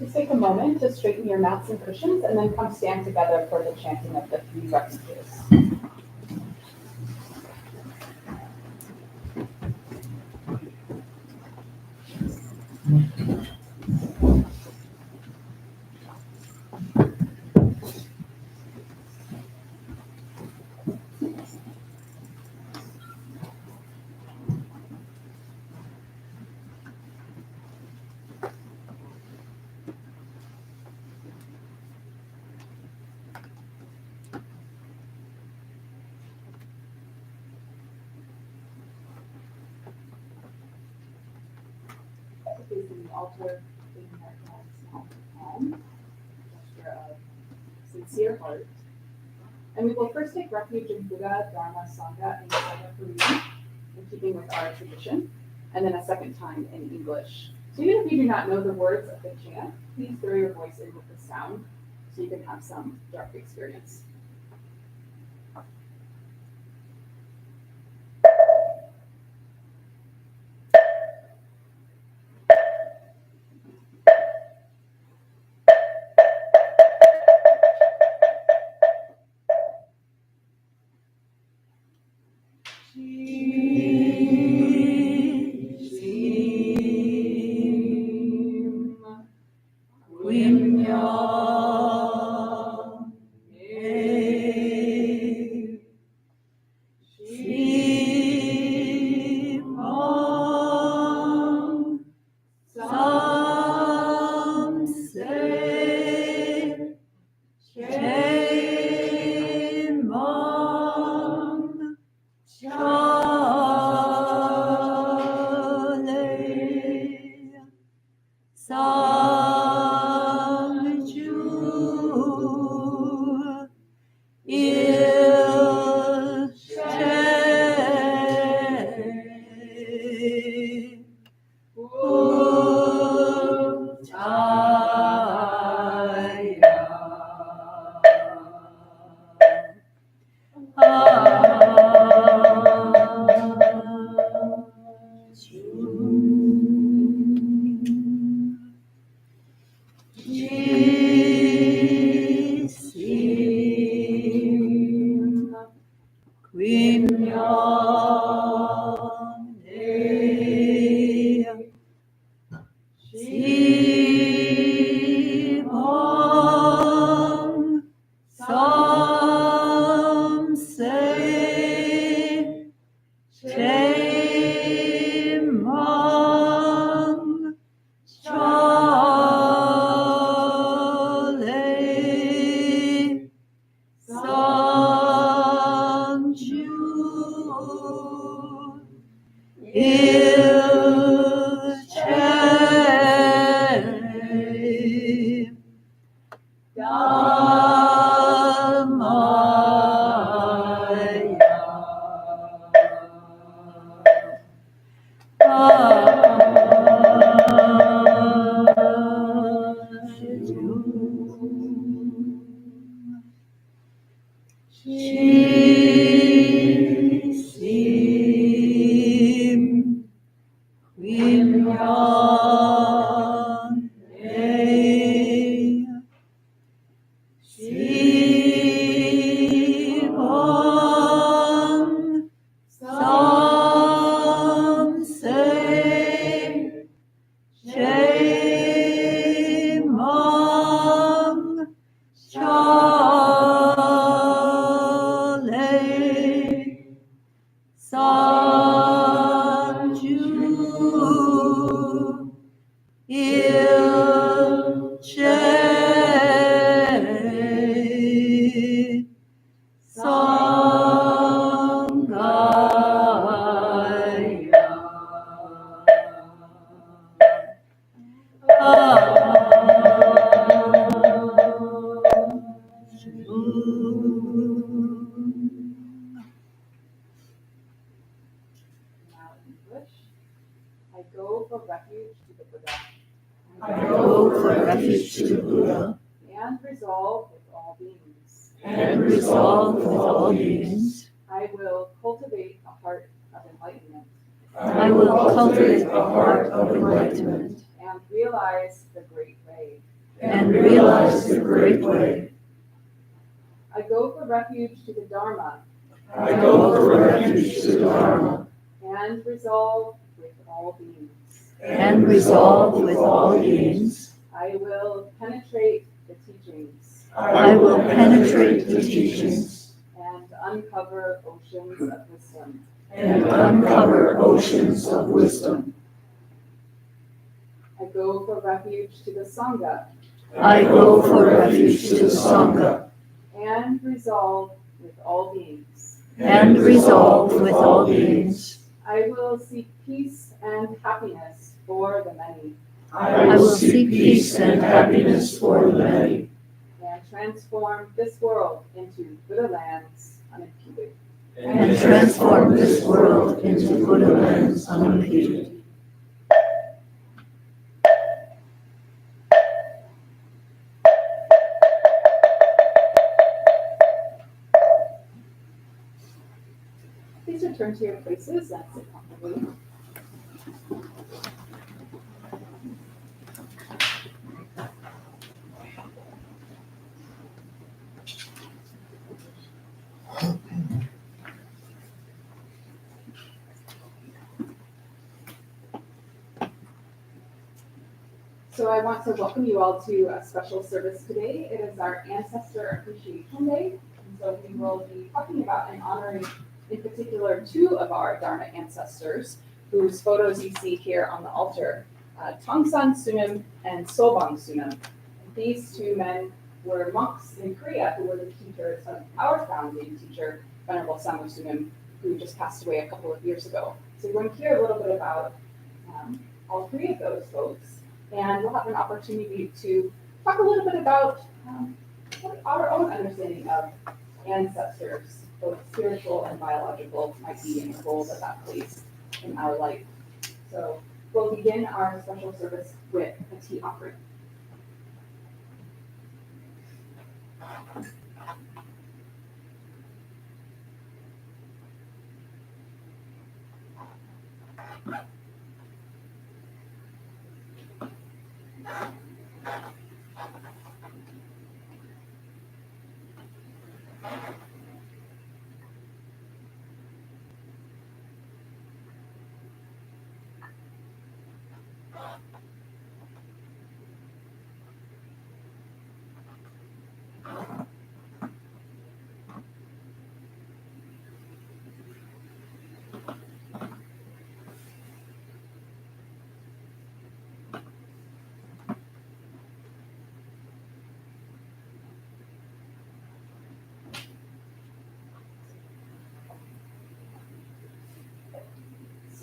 Just take a moment to straighten your mats and cushions and then come stand together for the chanting of the three refuges. Facing the altar, taking our hands palm, gesture of sincere heart. And we will first take refuge in Buddha, Dharma, Sangha, and Sangha Korean, in keeping with our tradition, and then a second time in English. So even if you do not know the words of the chant, please throw your voice in with the sound so you can have some direct experience. I will cultivate a heart of enlightenment and realize the great way. and realize the great way. I go for refuge to the Dharma I go for refuge to the Dharma and resolve with all beings. and resolve with all beings. I will penetrate the teachings I will penetrate the teachings and uncover oceans of wisdom. and uncover oceans of wisdom. I go for refuge to the Sangha I go for refuge to the Sangha and resolve with all beings. and resolve with all beings. I will seek peace and happiness for the many I will seek peace and happiness for the many and transform this world into Buddha lands unimpeded. and transform this world into Buddha lands unimpeded. Please return to your places and sit comfortably. So I want to welcome you all to a special service today. It is our Ancestor Appreciation Day. And so we will be talking about and honoring, in particular, two of our Dharma ancestors, whose photos you see here on the altar, Tongsan Sunim and Sobang Sunim. These two men were monks in Korea who were the teachers of our founding teacher, Venerable Samu Sunim, who just passed away a couple of years ago. So we're going to hear a little bit about all three of those folks. And we'll have an opportunity to talk a little bit about what our own understanding of ancestors, both spiritual and biological, might be and the role that that plays in our life. So we'll begin our special service with a tea offering.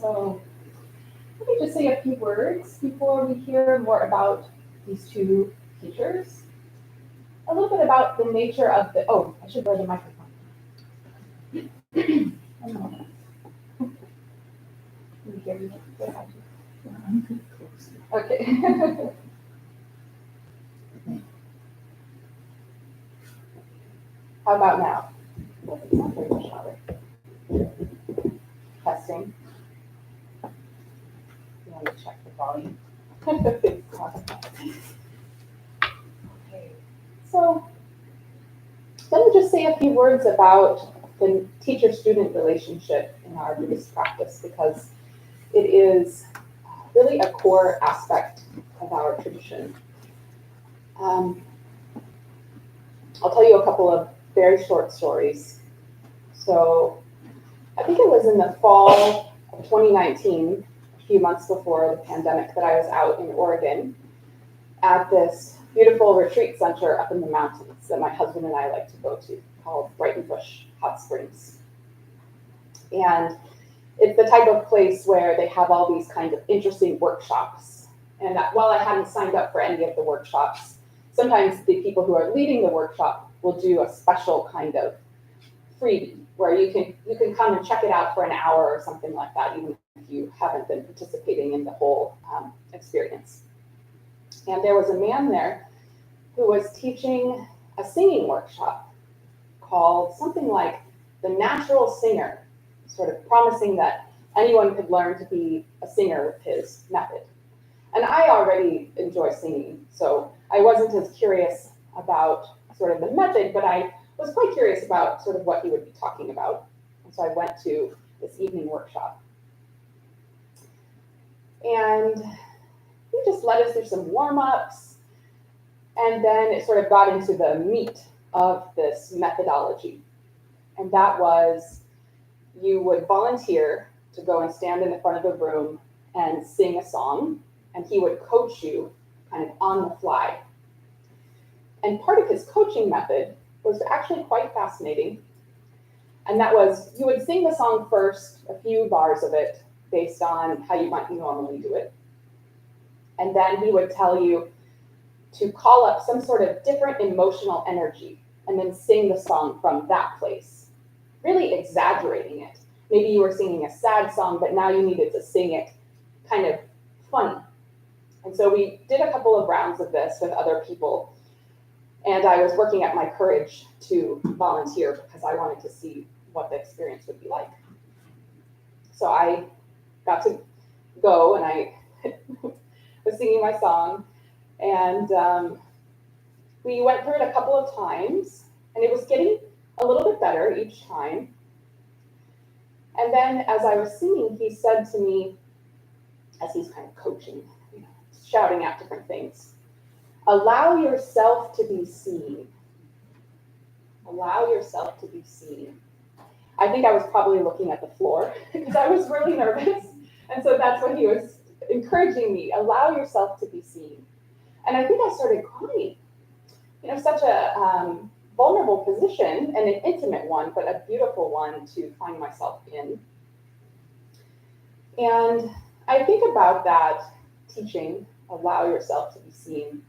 So let me just say a few words before we hear more about these two teachers. A little bit about the nature of the, oh, I should wear the microphone. Can you hear me? Okay. How about now? It's not very much louder. Testing. You want to check the volume? Okay. So let me just say a few words about the teacher-student relationship in our Buddhist practice, because it is really a core aspect of our tradition. I'll tell you a couple of very short stories. So I think it was in the fall of 2019, a few months before the pandemic, that I was out in Oregon at this beautiful retreat center up in the mountains that my husband and I like to go to, called Breitenbush Hot Springs. And it's the type of place where they have all these kind of interesting workshops. And while I hadn't signed up for any of the workshops, sometimes the people who are leading the workshop will do a special kind of freebie where you can come and check it out for an hour or something like that, even if you haven't been participating in the whole experience. And there was a man there who was teaching a singing workshop called something like The Natural Singer, sort of promising that anyone could learn to be a singer with his method. And I already enjoy singing, so I wasn't as curious about sort of the method, but I was quite curious about sort of what he would be talking about. And so I went to this evening workshop. And he just led us through some warm-ups, and then it sort of got into the meat of this methodology. And that was, you would volunteer to go and stand in the front of the room and sing a song, and he would coach you kind of on the fly. And part of his coaching method was actually quite fascinating. And that was, you would sing the song first, a few bars of it, based on how you might normally do it. And then he would tell you to call up some sort of different emotional energy and then sing the song from that place, really exaggerating it. Maybe you were singing a sad song, but now you needed to sing it kind of funny. And so we did a couple of rounds of this with other people, and I was working at my courage to volunteer because I wanted to see what the experience would be like. So I got to go, and I was singing my song, and we went through it a couple of times, and it was getting a little bit better each time. And then as I was singing, he said to me, as he's kind of coaching, shouting out different things, allow yourself to be seen. Allow yourself to be seen. I think I was probably looking at the floor because I was really nervous. And so that's what he was encouraging me, allow yourself to be seen. And I think I started crying. Such a vulnerable position and an intimate one, but a beautiful one to find myself in. And I think about that teaching, allow yourself to be seen,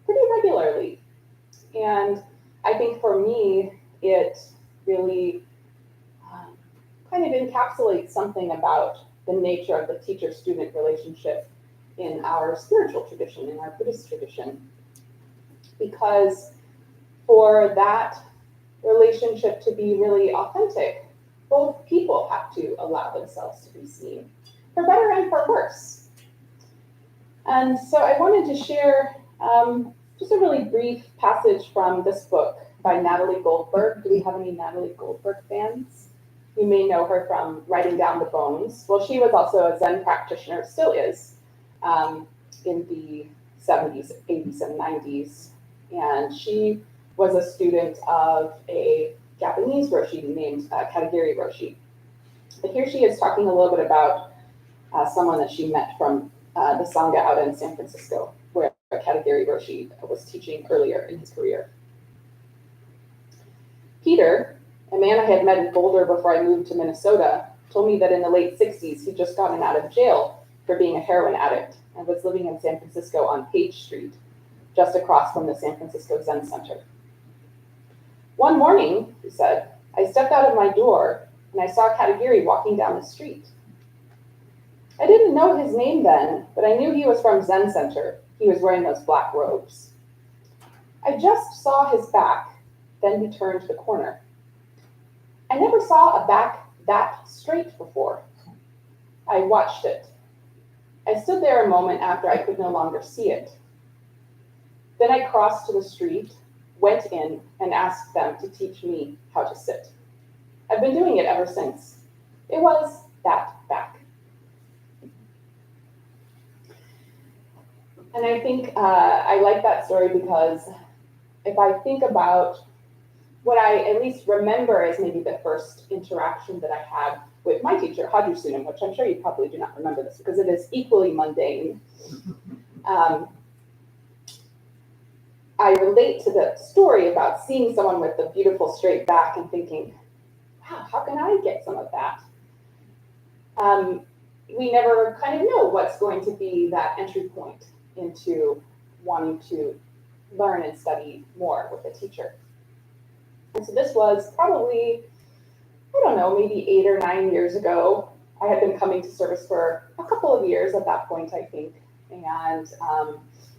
pretty regularly. And I think for me, it really kind of encapsulates something about the nature of the teacher-student relationship in our spiritual tradition, in our Buddhist tradition. Because for that relationship to be really authentic, both people have to allow themselves to be seen, for better and for worse. And so I wanted to share just a really brief passage from this book by Natalie Goldberg. Do we have any Natalie Goldberg fans? You may know her from Writing Down the Bones. Well, she was also a Zen practitioner, still is, in the 70s, 80s, and 90s. And she was a student of a Japanese Roshi named Katagiri Roshi. But here she is talking a little bit about someone that she met from the Sangha out in San Francisco, where Katagiri Roshi was teaching earlier in his career. Peter, a man I had met in Boulder before I moved to Minnesota, told me that in the late 60s, he'd just gotten out of jail for being a heroin addict and was living in San Francisco on Page Street, just across from the San Francisco Zen Center. One morning, he said, I stepped out of my door and I saw Katagiri walking down the street. I didn't know his name then, but I knew he was from Zen Center. He was wearing those black robes. I just saw his back, then he turned the corner. I never saw a back that straight before. I watched it. I stood there a moment after I could no longer see it. Then I crossed to the street, went in, and asked them to teach me how to sit. I've been doing it ever since. It was that back. And I think I like that story because if I think about what I at least remember as maybe the first interaction that I had with my teacher, Haji Sunim, which I'm sure you probably do not remember this because it is equally mundane. I relate to the story about seeing someone with a beautiful straight back and thinking, wow, how can I get some of that? We never kind of know what's going to be that entry point into wanting to learn and study more with a teacher. And so this was probably, I don't know, maybe 8 or 9 years ago. I had been coming to service for a couple of years at that point, I think, and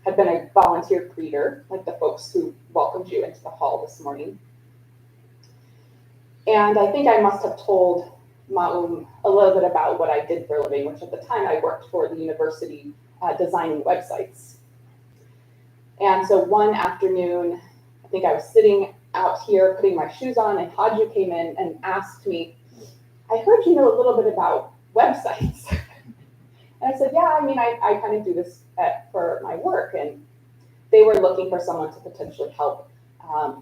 had been a volunteer greeter, like the folks who welcomed you into the hall this morning. And I think I must have told Ma'um a little bit about what I did for a living, which at the time I worked for the university designing websites. And so one afternoon, I think I was sitting out here putting my shoes on, and Haju came in and asked me, I heard you know a little bit about websites. And I said, yeah, I mean, I kind of do this for my work. And they were looking for someone to potentially help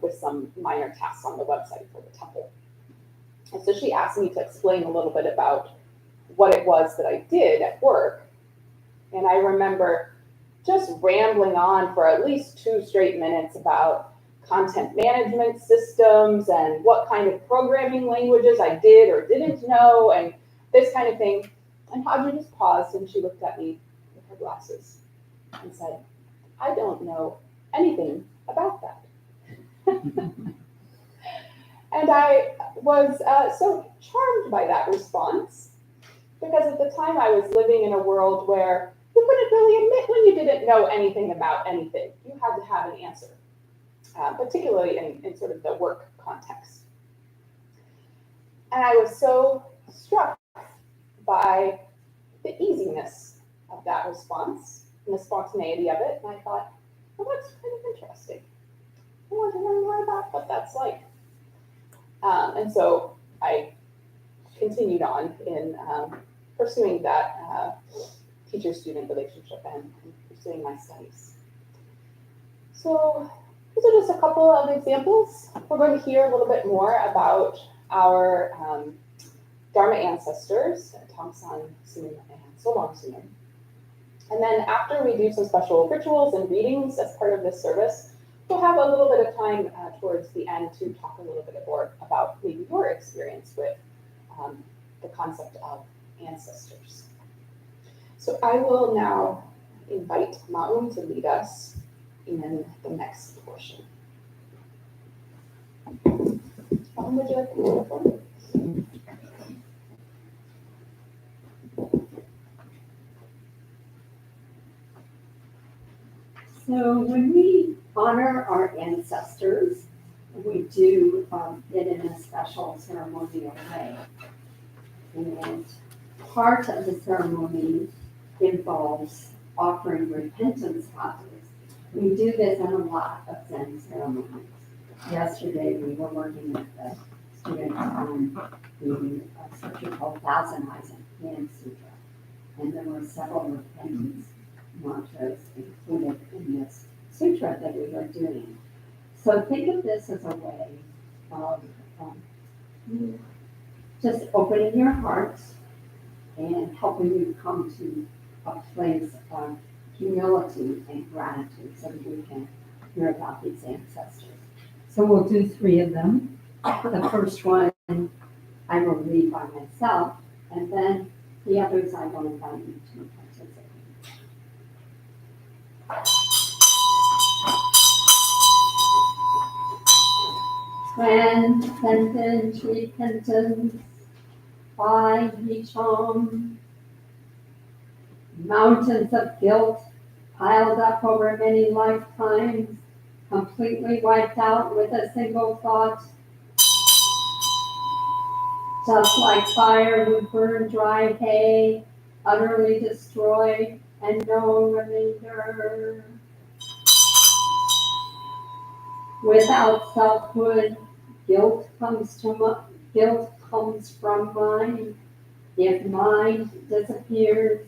with some minor tasks on the website for the temple. And so she asked me to explain a little bit about what it was that I did at work. And I remember just rambling on for at least 2 straight minutes about content management systems and what kind of programming languages I did or didn't know and this kind of thing. And Haju just paused and she looked at me with her glasses and said, I don't know anything about that. And I was so charmed by that response because at the time I was living in a world where you couldn't really admit when you didn't know anything about anything. You had to have an answer, particularly in sort of the work context. And I was so struck by the easiness of that response and the spontaneity of it. And I thought, well, that's kind of interesting. I want to learn more about what that's like. And so I continued on in pursuing that teacher-student relationship and pursuing my studies. So these are just a couple of examples. We're going to hear a little bit more about our Dharma ancestors, Tongsan Sunim and Solong Sunim. And then after we do some special rituals and readings as part of this service, we'll have a little bit of time towards the end to talk a little bit more about maybe your experience with the concept of ancestors. So I will now invite Ma'um to lead us in the next portion. Ma'um, would you like to lead the floor? So when we honor our ancestors, we do it in a special ceremonial way. And part of the ceremony involves offering repentance vows. We do this in a lot of Zen ceremonies. Yesterday, we were working with the students on the sutra called Thousand Eyes and Hand Sutra. And there were several repentance mantras included in this sutra that we were doing. So think of this as a way of just opening your hearts and helping you come to a place of humility and gratitude so that we can hear about these ancestors. So we'll do 3 of them. The first one I will read by myself, and then the others I will invite you to participate. Transcendent repentance by Yichong. Mountains of guilt piled up over many lifetimes, completely wiped out with a single thought. Just like fire would burn dry hay, utterly destroy, and no remainder. Without selfhood, guilt comes from mind. If mind disappears,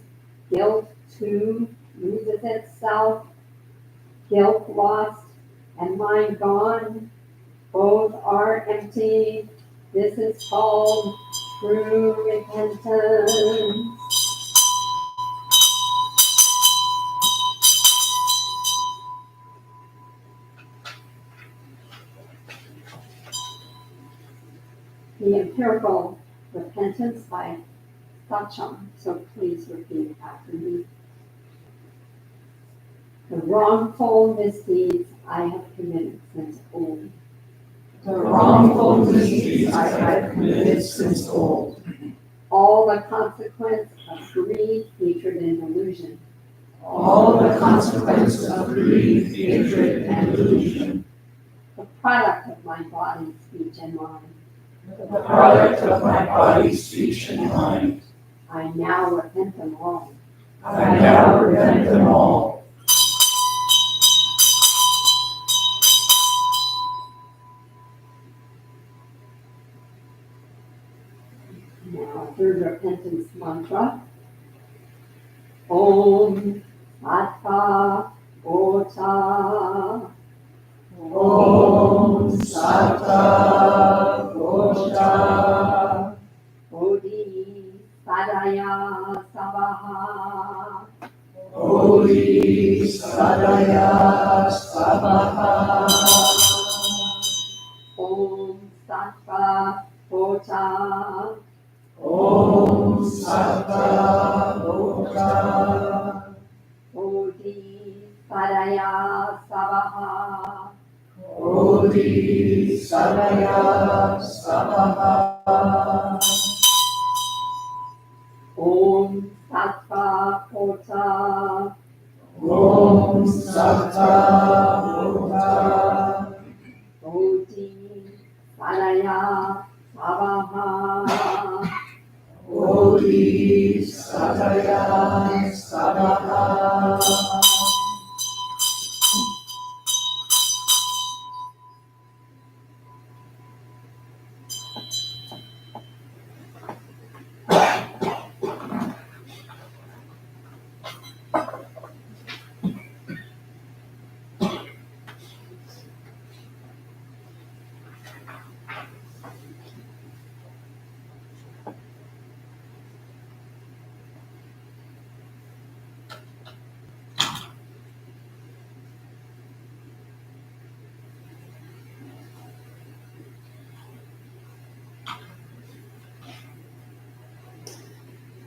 guilt too loses itself. Guilt lost and mind gone, both are empty. This is called true repentance. The empirical repentance by Sacham, so please repeat after me. The wrongful misdeeds I have committed since old. The wrongful misdeeds I have committed since old. All the consequence of greed, hatred, and delusion. All the consequence of greed, hatred, and delusion. The product of my body, speech, and mind. the product of my body, speech, and mind. I now repent them all. I now repent them all. Now, third repentance mantra. Om Sattva Gota. Om Sattva Gota. Bodhi Sadaya Savaha. Bodhi Sadaya Savaha. Om Sattva Gota. Om Sattva Gota. Bodhi Sadaya Savaha. Bodhi Sadaya Savaha. Om Sattva Gota. Om Sattva Gota. Bodhi Sadaya Savaha. Bodhi Sadaya Savaha.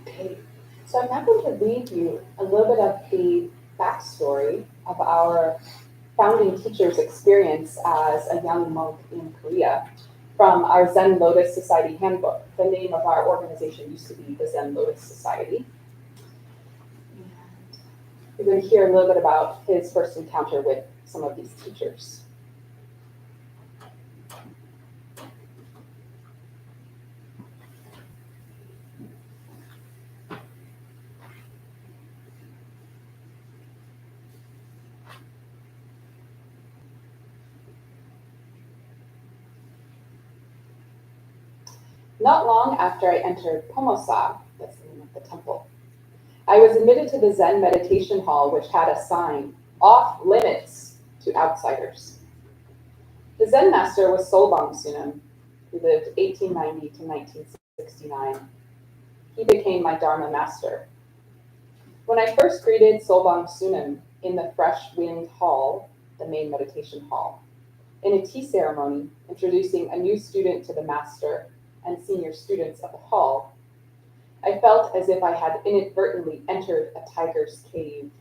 Okay, so I'm now going to read you a little bit of the backstory of our founding teacher's experience as a young monk in Korea from our Zen Lotus Society handbook. The name of our organization used to be the Zen Lotus Society. And you're going to hear a little bit about his first encounter with some of these teachers. Not long after I entered Pomosa, that's the name of the temple, I was admitted to the Zen meditation hall, which had a sign, "Off limits to outsiders." The Zen master was Solbang Sunim, who lived 1890 to 1969. He became my Dharma master. When I first greeted Solbang Sunim in the Fresh Wind Hall, the main meditation hall, in a tea ceremony introducing a new student to the master and senior students of the hall, I felt as if I had inadvertently entered a tiger's cave.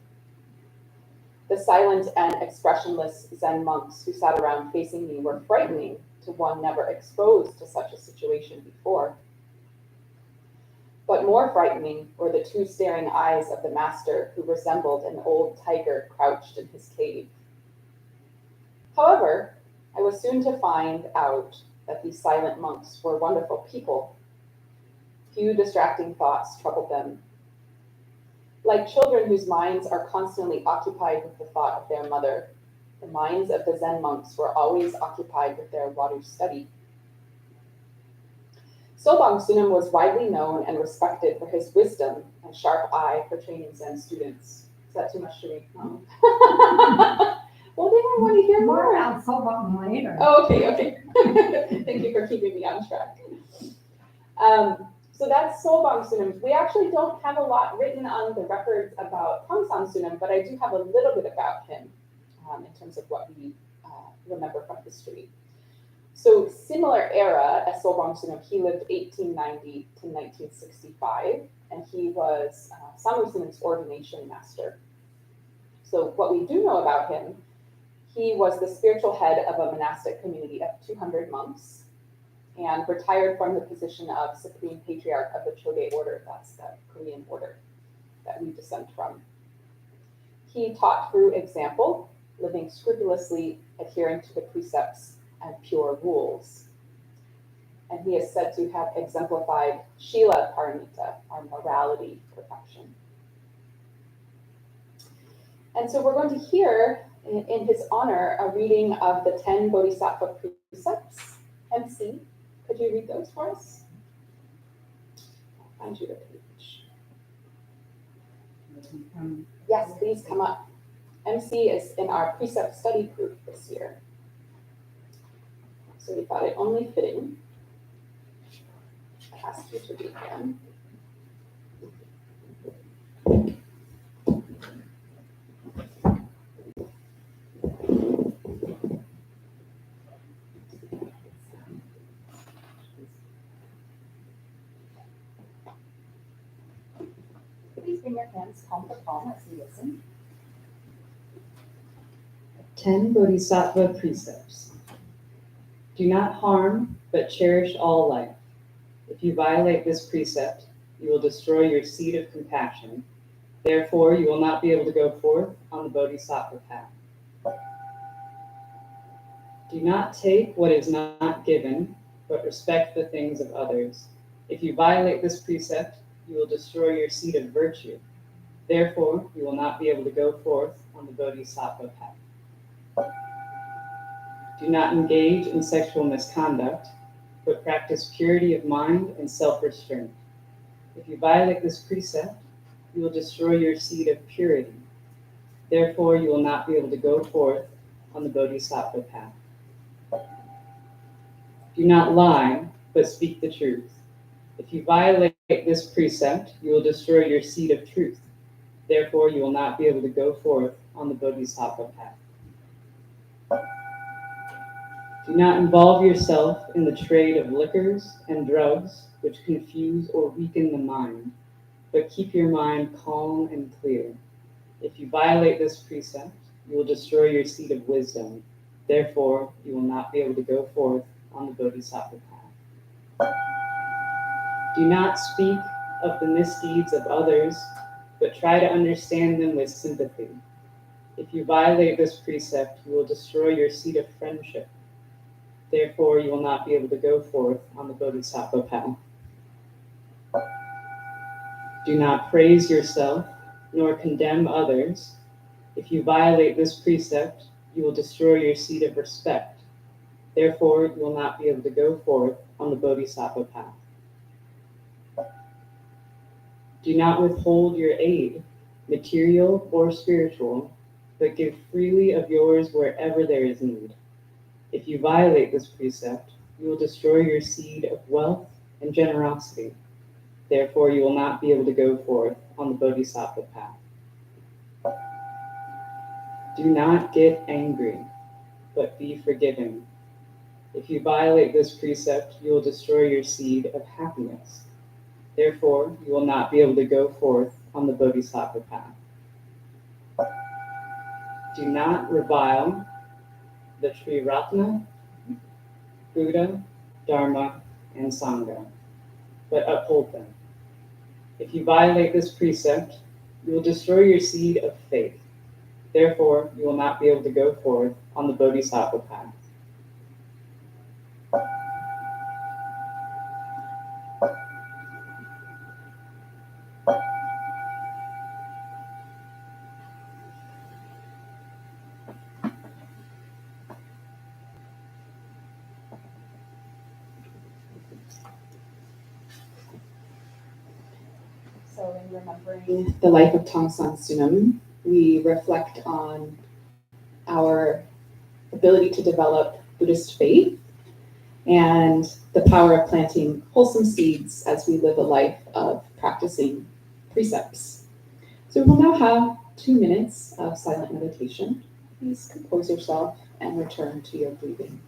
The silent and expressionless Zen monks who sat around facing me were frightening to one never exposed to such a situation before. But more frightening were the two staring eyes of the master, who resembled an old tiger crouched in his cave. However, I was soon to find out that these silent monks were wonderful people. Few distracting thoughts troubled them. Like children whose minds are constantly occupied with the thought of their mother, the minds of the Zen monks were always occupied with their Waru study. Solbang Sunim was widely known and respected for his wisdom and sharp eye for training Zen students. Is that too much to read? No. Well, they might want to hear more. I'll solve them later. Oh, okay. Thank you for keeping me on track. So that's Solbang Sunim. We actually don't have a lot written on the records about Tongsan Sunim, but I do have a little bit about him in terms of what we remember from history. So similar era as Solbang Sunim, he lived 1890 to 1965, and he was Samu Sunim's ordination master. So what we do know about him, he was the spiritual head of a monastic community of 200 monks and retired from the position of Supreme Patriarch of the Choge Order. That's the Korean order that we descend from. He taught through example, living scrupulously, adhering to the precepts and pure rules. and he is said to have exemplified Shila Paramita, our morality perfection. And so we're going to hear, in his honor, a reading of the 10 Bodhisattva precepts. MC, could you read those for us? I'll find you the page. Yes, please come up. MC is in our precept study group this year. So we thought it only fitting to ask you to read them. Please bring your hands palm to palm as you listen. 10 Bodhisattva precepts. Do not harm, but cherish all life. If you violate this precept, you will destroy your seed of compassion. Therefore, you will not be able to go forth on the Bodhisattva path. Do not take what is not given, but respect the things of others. If you violate this precept, you will destroy your seed of virtue. Therefore, you will not be able to go forth on the Bodhisattva path. Do not engage in sexual misconduct, but practice purity of mind and self-restraint. If you violate this precept, you will destroy your seed of purity. Therefore, you will not be able to go forth on the Bodhisattva path. Do not lie, but speak the truth. If you violate this precept, you will destroy your seed of truth. Therefore, you will not be able to go forth on the Bodhisattva path. Do not involve yourself in the trade of liquors and drugs, which confuse or weaken the mind, but keep your mind calm and clear. If you violate this precept, you will destroy your seed of wisdom. Therefore, you will not be able to go forth on the Bodhisattva path. Do not speak of the misdeeds of others, but try to understand them with sympathy. If you violate this precept, you will destroy your seed of friendship. Therefore, you will not be able to go forth on the Bodhisattva path. Do not praise yourself, nor condemn others. If you violate this precept, you will destroy your seed of respect. Therefore, you will not be able to go forth on the Bodhisattva path. Do not withhold your aid, material or spiritual, but give freely of yours wherever there is need. If you violate this precept, you will destroy your seed of wealth and generosity. Therefore, you will not be able to go forth on the Bodhisattva path. Do not get angry, but be forgiving. If you violate this precept, you will destroy your seed of happiness. Therefore, you will not be able to go forth on the Bodhisattva path. Do not revile the Triratna, Buddha, Dharma, and Sangha, but uphold them. If you violate this precept, you will destroy your seed of faith. Therefore, you will not be able to go forth on the Bodhisattva path. So in remembering the life of Tongsan Sunam, we reflect on our ability to develop Buddhist faith and the power of planting wholesome seeds as we live a life of practicing precepts. So we will now have 2 minutes of silent meditation. Please compose yourself and return to your breathing.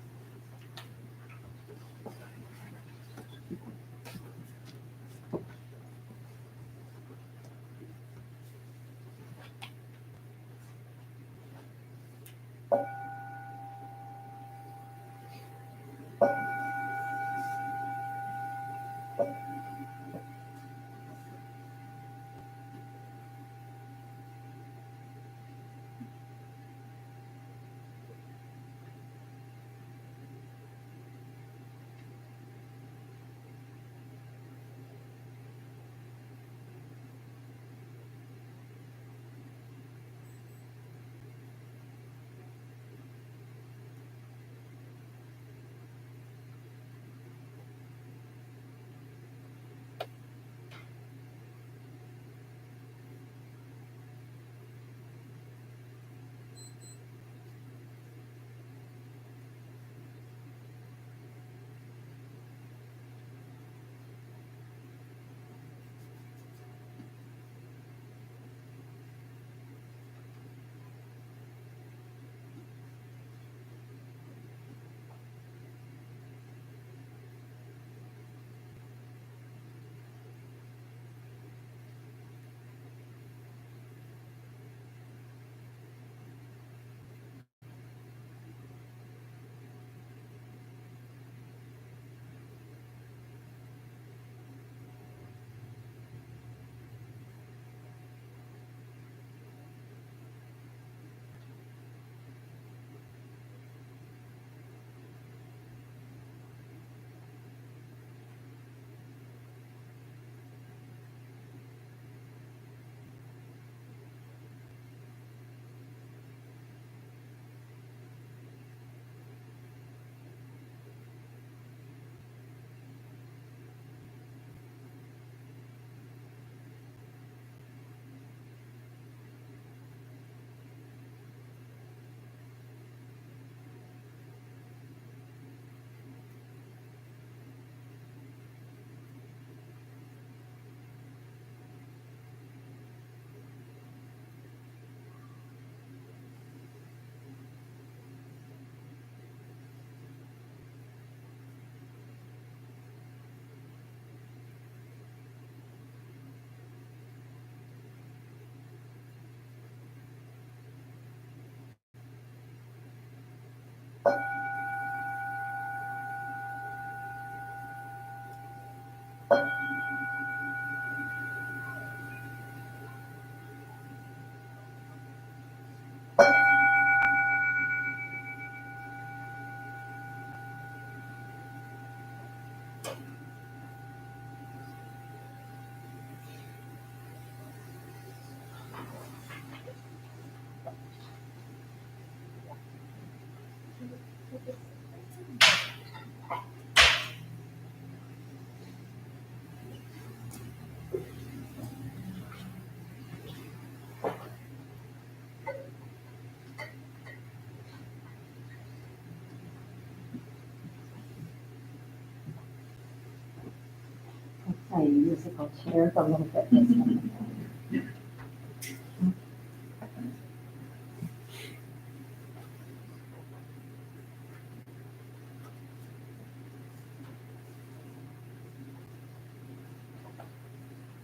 Play musical chairs a little bit this time.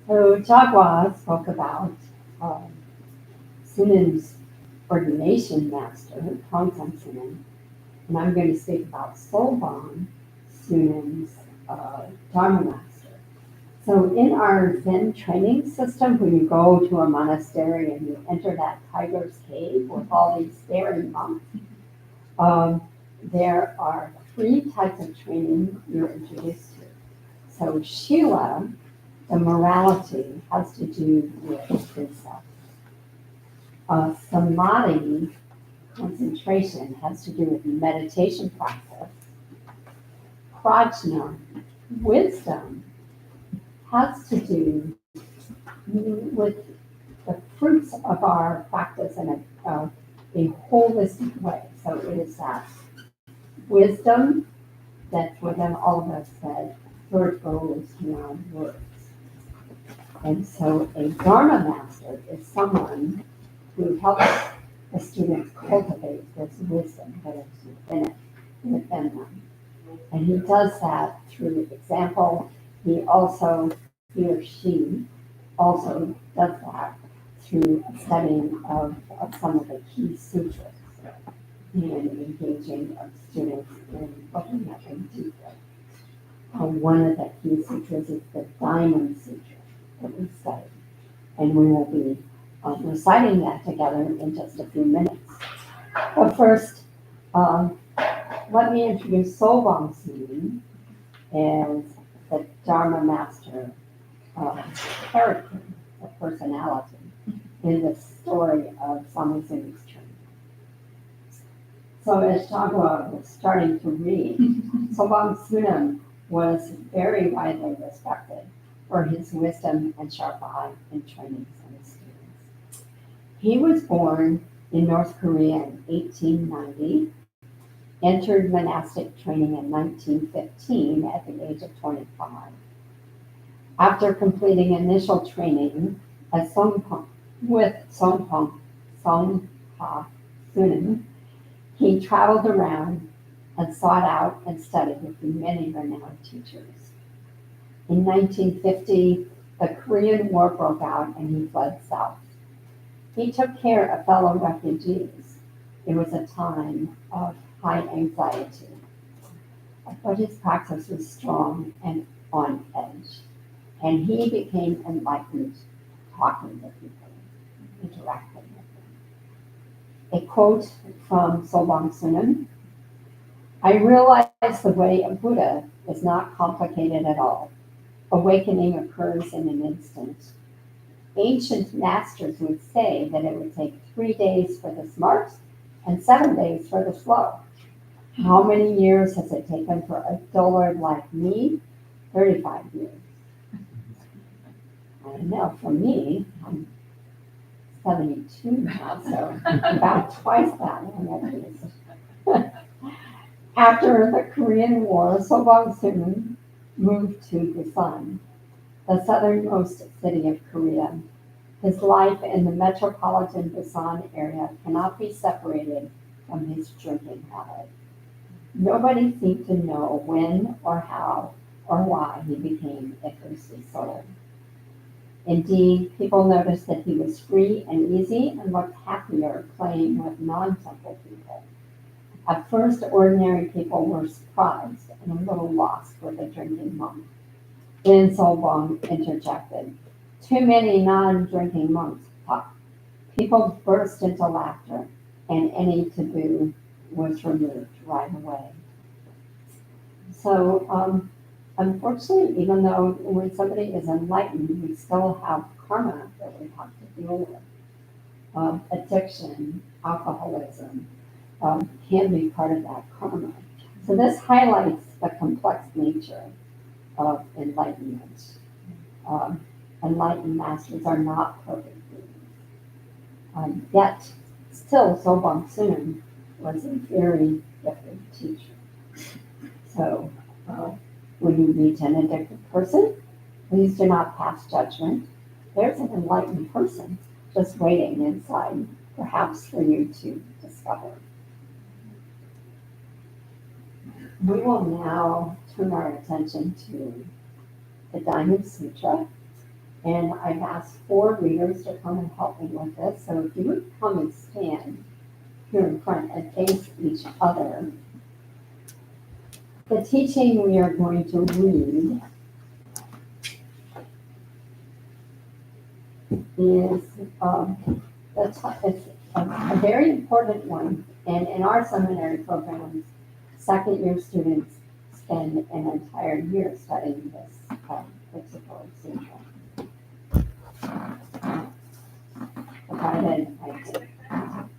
So Jagwa spoke about Sunan's ordination master, Kongsan Sunan, and I'm going to speak about Solbang, Sunan's Dharma master. So in our Zen training system, when you go to a monastery and you enter that tiger's cave with all these staring monks, there are 3 types of training you're introduced to. So Shila, the morality, has to do with precept. Samadhi, concentration, has to do with meditation practice. Prajna, wisdom, has to do with the fruits of our practice in a holistic way. So it is that wisdom that's within all of us that sort of goes beyond words. And so a Dharma master is someone who helps the students cultivate this wisdom that is within them. And he does that through example. He or she also does that through studying of some of the key sutras and engaging of students in looking at them deeply. One of the key sutras is the Diamond Sutra that we study. And we will be reciting that together in just a few minutes. But first, let me introduce Solbang Sunan as the Dharma master character, the personality, in the story of Swami Sunan's training. So as Jagwa was starting to read, Solbang Sunan was very widely respected for his wisdom and sharp eye in training his students. He was born in North Korea in 1890, entered monastic training in 1915 at the age of 25. After completing initial training as with Songpa Sunan, he traveled around and sought out and studied with many renowned teachers. In 1950, the Korean War broke out and he fled south. He took care of fellow refugees. It was a time of high anxiety, but his practice was strong and on edge, and he became enlightened talking to people, interacting with them. A quote from Solbang Sunan: "I realize the way of Buddha is not complicated at all. Awakening occurs in an instant. Ancient masters would say that it would take 3 days for the smart and 7 days for the slow. How many years has it taken for a dullard like me? 35 years. I know, for me, I'm 72 now, so about twice that long at least." After the Korean War, Solbang Sunan moved to Busan, the southernmost city of Korea. His life in the metropolitan Busan area cannot be separated from his drinking habit. Nobody seemed to know when or how or why he became a thirsty soul. Indeed, people noticed that he was free and easy and looked happier playing with non-temple people. At first, ordinary people were surprised and a little lost with the drinking monk. Then Solbong interjected, "Too many non-drinking monks talk." People burst into laughter, and any taboo was removed right away. So, unfortunately, even though when somebody is enlightened, we still have karma that we have to deal with. Addiction, alcoholism, can be part of that karma. So this highlights the complex nature of enlightenment. Enlightened masters are not perfect beings. Yet, still, Sobang Sun was a very gifted teacher. So, when you meet an addicted person, please do not pass judgment. There's an enlightened person just waiting inside, perhaps for you to discover. We will now turn our attention to the Diamond Sutra. And I've asked 4 readers to come and help me with this. So if you would come and stand here in front and face each other. The teaching we are going to read is it's a very important one. And in our seminary programs, second-year students spend an entire year studying this particular sutra.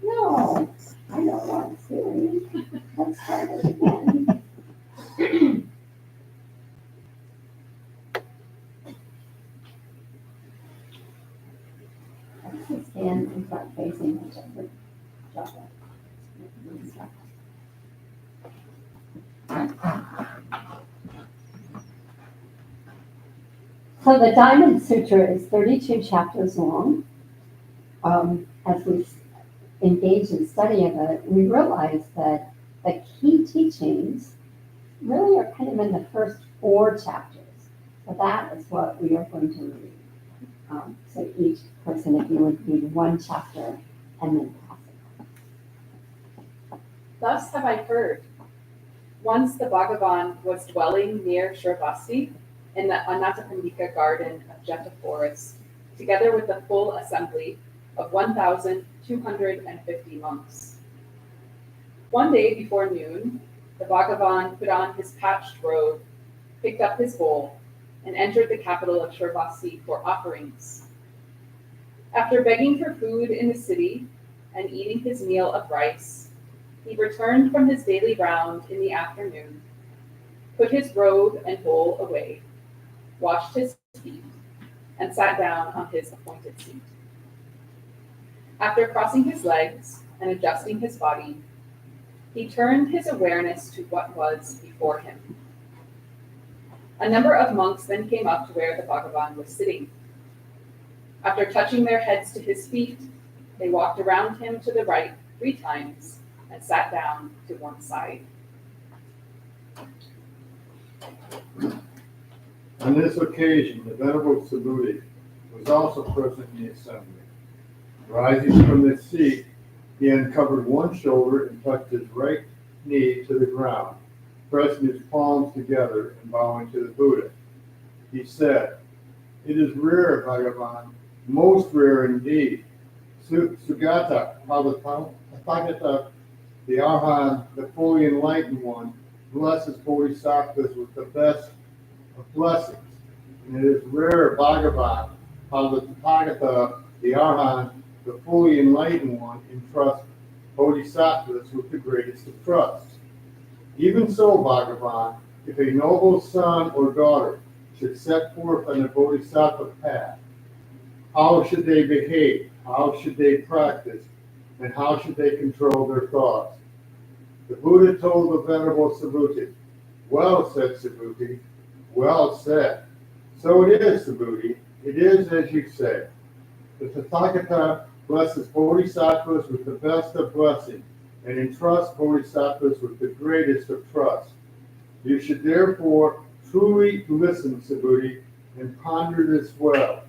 No, I don't want to. Let's start it again. Let's stand and start facing each other. So the Diamond Sutra is 32 chapters long. As we engage in study of it, we realize that the key teachings really are kind of in the first 4 chapters. So that is what we are going to read. So each person, if you would read 1 chapter and then pass it. Thus have I heard. Once the Bhagavan was dwelling near Shravasti in the Anathapindika garden of Jeta Forest, together with the full assembly of 1,250 monks. One day before noon, the Bhagavan put on his patched robe, picked up his bowl, and entered the capital of Shravasti for offerings. After begging for food in the city and eating his meal of rice, he returned from his daily round in the afternoon, put his robe and bowl away, washed his feet, and sat down on his appointed seat. After crossing his legs and adjusting his body, he turned his awareness to what was before him. A number of monks then came up to where the Bhagavan was sitting. After touching their heads to his feet, they walked around him to the right 3 times and sat down to one side. On this occasion, the Venerable Subhuti was also present in the assembly. Rising from his seat, he uncovered one shoulder and touched his right knee to the ground, pressing his palms together and bowing to the Buddha. He said, "It is rare, Bhagavan, most rare indeed. Sugata, Tathagata, the Arhan, the fully enlightened one, blesses bodhisattvas with the best of blessings. And it is rare, Bhagavan, how the Tathagata, the Arhan, the fully enlightened one, entrusts bodhisattvas with the greatest of trusts. Even so, Bhagavan, if a noble son or daughter should set forth on the bodhisattva path, how should they behave? How should they practice? And how should they control their thoughts?" The Buddha told the Venerable Subhuti, "Well said, Subhuti, well said. So it is, Subhuti, it is as you say. The Tathagata blesses bodhisattvas with the best of blessing and entrusts bodhisattvas with the greatest of trust. You should therefore truly listen, Subhuti, and ponder this well.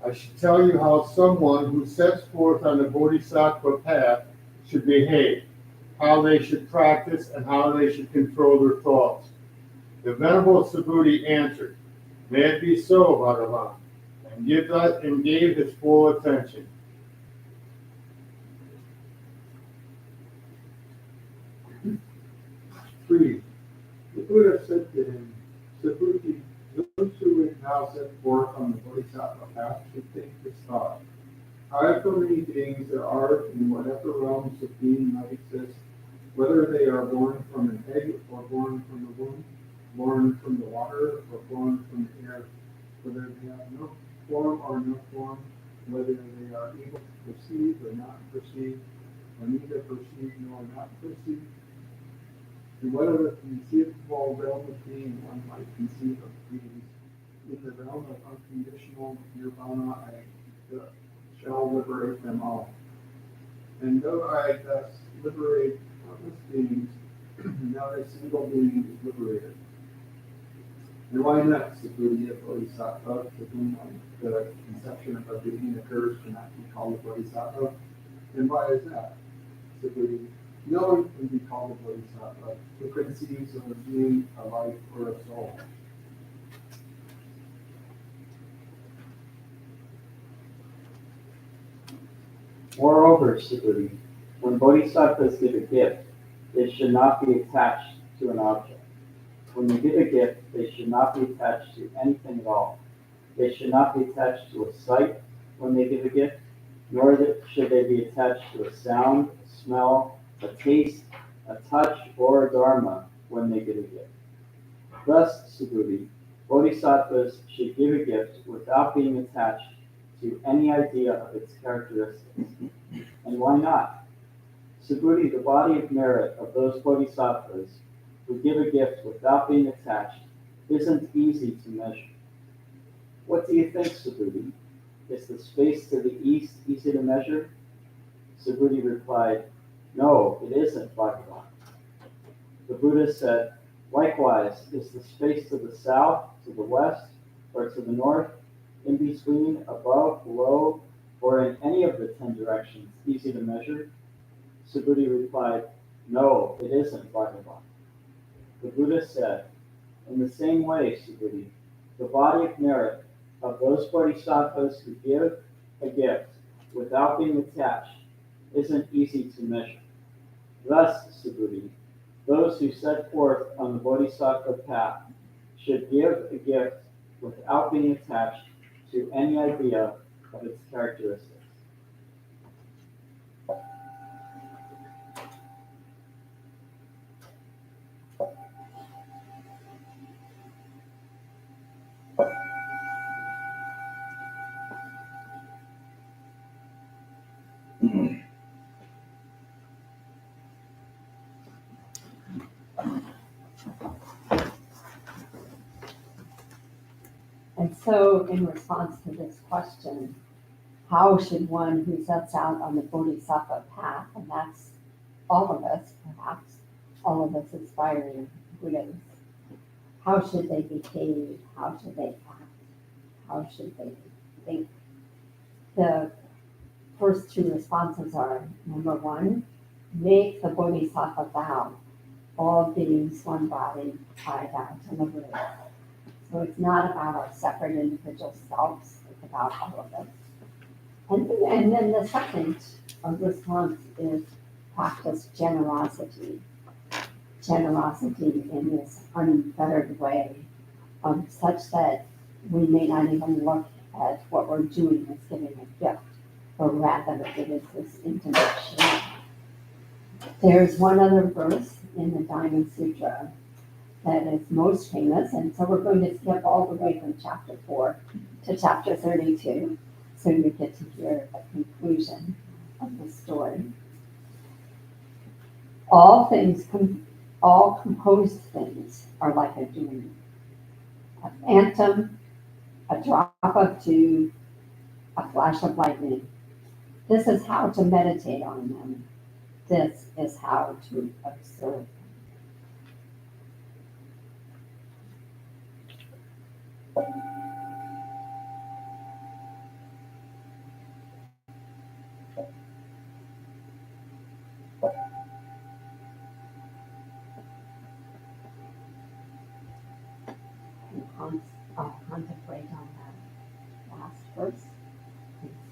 I should tell you how someone who sets forth on the bodhisattva path should behave, how they should practice and how they should control their thoughts. The Venerable Subhuti answered, "May it be so, Bhagavan," and gave his full attention. Three, the Buddha said to him, Subhuti, those who would now set forth on the Bodhisattva path should think this thought. However many beings there are in whatever realms of being might exist, whether they are born from an egg or born from the womb, born from the water or born from the air, whether they have no form or no form, whether they are able to perceive or not perceive, or neither perceive nor not perceive, and whatever conceivable realm of being one might conceive of beings, in the realm of unconditional nirvana I shall liberate them all. And though I thus liberate countless beings, not a single being is liberated. And why not, Subhuti, a Bodhisattva, to whom the conception of a being occurs cannot be called a Bodhisattva? And why is that? Subhuti, no one can be called a Bodhisattva who conceives of a being, a life, or a soul. Moreover, Subhuti, when bodhisattvas give a gift, they should not be attached to an object. When they give a gift, they should not be attached to anything at all. They should not be attached to a sight when they give a gift, nor should they be attached to a sound, a smell, a taste, a touch, or a dharma when they give a gift. Thus, Subhuti, bodhisattvas should give a gift without being attached to any idea of its characteristics. And why not? Subhuti, the body of merit of those bodhisattvas who give a gift without being attached isn't easy to measure. What do you think, Subhuti? Is the space to the east easy to measure? Subhuti replied, "No, it isn't, Bhagavan." The Buddha said, "Likewise, is the space to the south, to the west, or to the north, in between, above, below, or in any of the 10 directions easy to measure?" Subhuti replied, "No, it isn't, Bhagavan." The Buddha said, "In the same way, Subhuti, the body of merit of those bodhisattvas who give a gift without being attached isn't easy to measure. Thus, Subhuti, those who set forth on the bodhisattva path should give a gift without being attached to any idea of its characteristics." And so, in response to this question, how should one who sets out on the Bodhisattva path, and that's all of us, perhaps, all of us aspiring Buddhas, how should they behave? How should they act? How should they think? The first two responses are, number one, make the Bodhisattva vow. All beings, one body, I vow to liberate. So it's not about our separate individual selves, it's about all of us. And then the second response is practice generosity. Generosity in this unfettered way, such that we may not even look at what we're doing as giving a gift, but rather it is this intimate sharing. There's one other verse in the Diamond Sutra that is most famous, and so we're going to skip all the way from chapter 4 to chapter 32, so you get to hear the conclusion of the story. All composed things are like a dream. A phantom, a drop of dew, a flash of lightning. This is how to meditate on them. This is how to observe.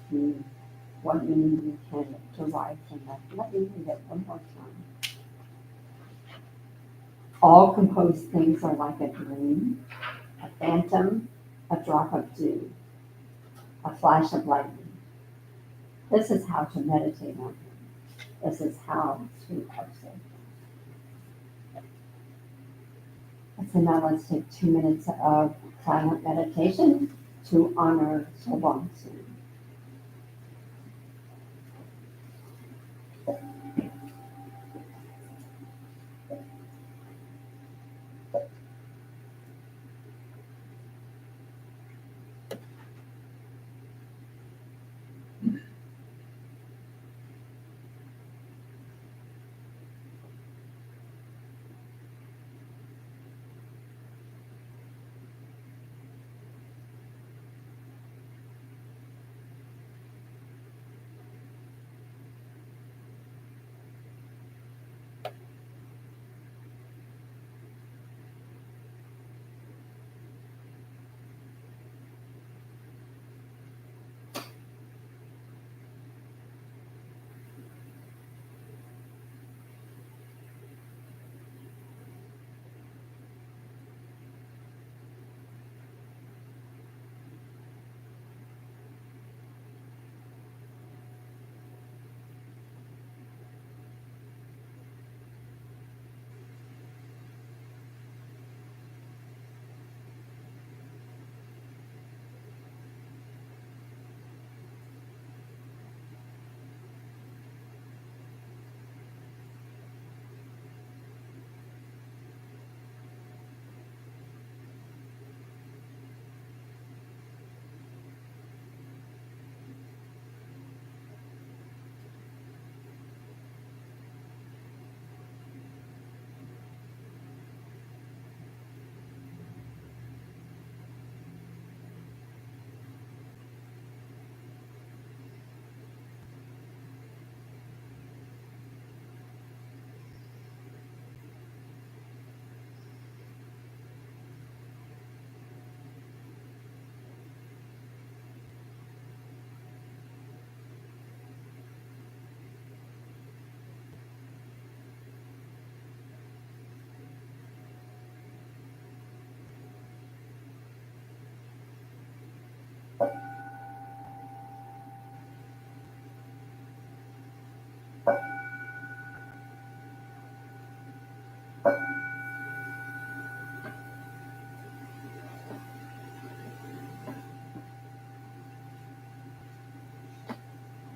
to what meaning you can derive from that. Let me read it one more time. All composed things are like a dream, a phantom, a drop of dew, a flash of lightning. This is how to meditate on him. This is how to observe. So now let's take 2 minutes of silent meditation to honor Sobong Su.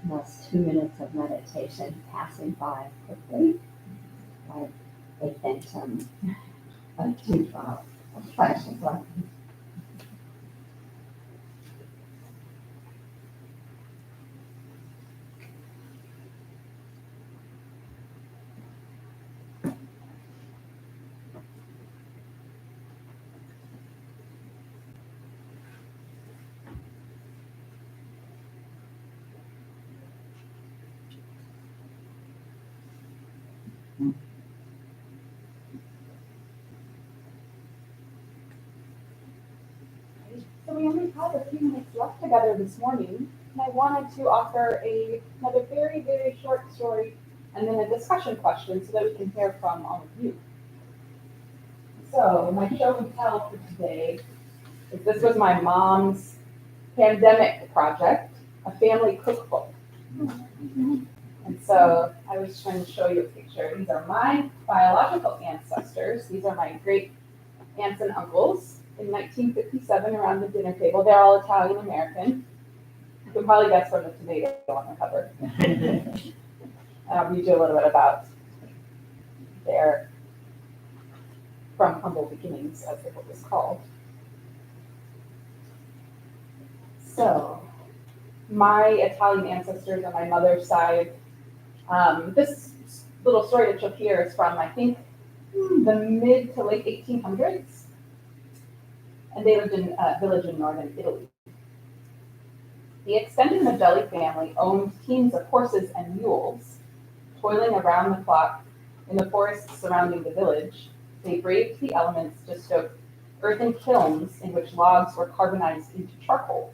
That's 2 minutes of meditation passing by quickly, like a phantom, a dewdrop, a flash of lightning. So we only have a few minutes left together this morning, and I wanted to offer another very, very short story and then a discussion question so that we can hear from all of you. So my show and tell for today is this was my mom's pandemic project, a family cookbook. And so I was trying to show you a picture. These are my biological ancestors. These are my great aunts and uncles in 1957 around the dinner table. They're all Italian American. You can probably guess from the tomato on the cover. I'll read you a little bit about their from humble beginnings, as the book is called. So, my Italian ancestors on my mother's side, this little story that you'll hear is from, I think, the mid to late 1800s. And they lived in a village in northern Italy. The extended Magelli family owned teams of horses and mules, toiling around the clock in the forests surrounding the village. They braved the elements to stoke earthen kilns in which logs were carbonized into charcoal.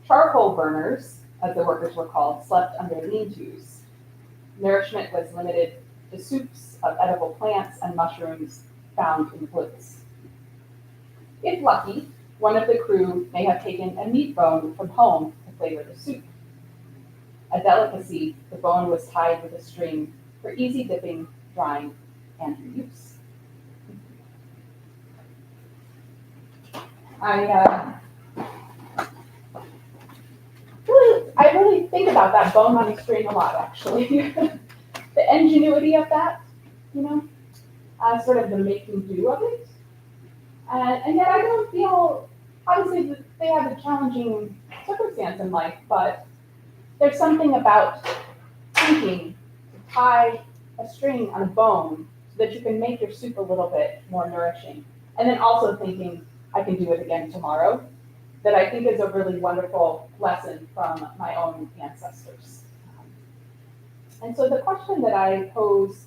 Charcoal burners, as the workers were called, slept under lean-tos. Nourishment was limited to soups of edible plants and mushrooms found in woods. If lucky, one of the crew may have taken a meat bone from home to flavor the soup. A delicacy, the bone was tied with a string for easy dipping, drying, and reuse. I really think about that bone on a string a lot, actually. The ingenuity of that, sort of the making do of it. And yet I don't feel, obviously that they have a challenging circumstance in life, but there's something about thinking to tie a string on a bone so that you can make your soup a little bit more nourishing. And then also thinking, I can do it again tomorrow, that I think is a really wonderful lesson from my own ancestors. And so the question that I pose